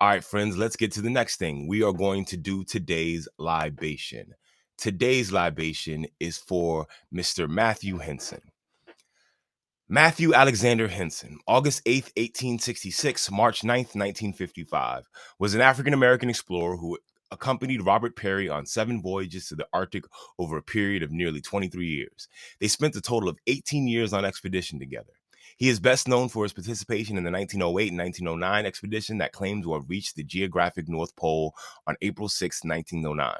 All right, friends, let's get to the next thing. We are going to do today's libation. Today's libation is for Mr. Mathew Henson. Mathew Alexander Henson, August 8th, 1866, March 9th, 1955, was an African-American explorer who accompanied Robert Peary on 7 voyages to the Arctic over a period of nearly 23 years. They spent a total of 18 years on expedition together. He is best known for his participation in the 1908 and 1909 expedition that claimed to have reached the geographic North Pole on April 6, 1909.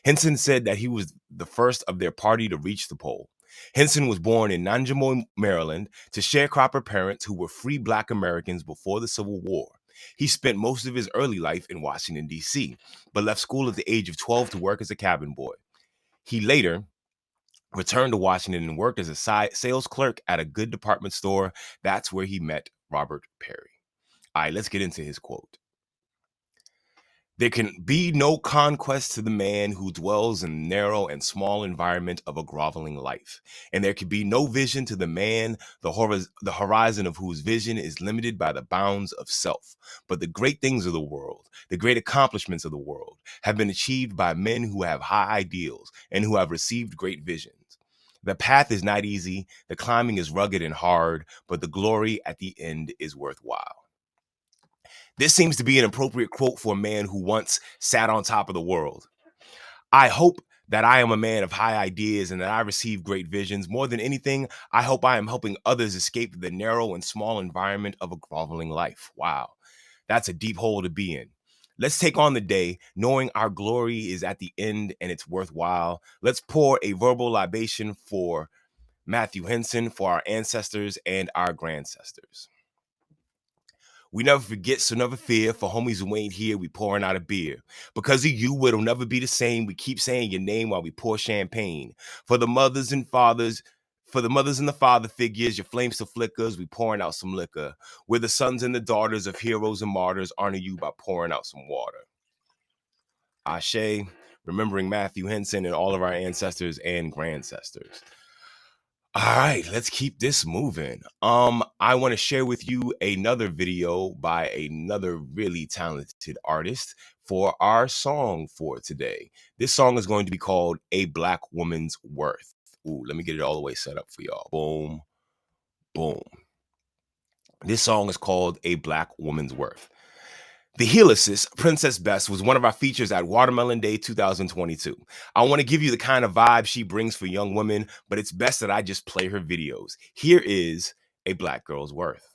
Henson said that he was the first of their party to reach the pole. Henson was born in Nanjemoy, Maryland, to sharecropper parents who were free Black Americans before the Civil War. He spent most of his early life in Washington, D.C., but left school at the age of 12 to work as a cabin boy. He later returned to Washington and worked as a sales clerk at a good department store. That's where he met Robert Peary. All right, let's get into his quote. There can be no conquest to the man who dwells in the narrow and small environment of a groveling life. And there can be no vision to the man, the horizon of whose vision is limited by the bounds of self. But the great things of the world, the great accomplishments of the world, have been achieved by men who have high ideals and who have received great visions. The path is not easy, the climbing is rugged and hard, but the glory at the end is worthwhile. This seems to be an appropriate quote for a man who once sat on top of the world. I hope that I am a man of high ideas and that I receive great visions. More than anything, I hope I am helping others escape the narrow and small environment of a groveling life. Wow, that's a deep hole to be in. Let's take on the day, knowing our glory is at the end and it's worthwhile. Let's pour a verbal libation for Mathew Henson, for our ancestors and our grandcestors. We never forget, so never fear. For homies who ain't here, we pouring out a beer. Because of you, it'll never be the same. We keep saying your name while we pour champagne. For the mothers and fathers, for the mothers and the father figures, your flame still flickers. We pouring out some liquor. We're the sons and the daughters of heroes and martyrs. Honor you by pouring out some water. Ashe, remembering Mathew Henson and all of our ancestors and grandcestors. All right, let's keep this moving. I want to share with you another video by another really talented artist for our song for today. This song is going to be called A Black Woman's Worth. Ooh, let me get it all the way set up for y'all. Boom, boom. This song is called A Black Woman's Worth. The Heliosis, Princess Bess, was one of our features at Watermelon Day 2022. I want to give you the kind of vibe she brings for young women, but it's best that I just play her videos. Here is A Black Girl's Worth.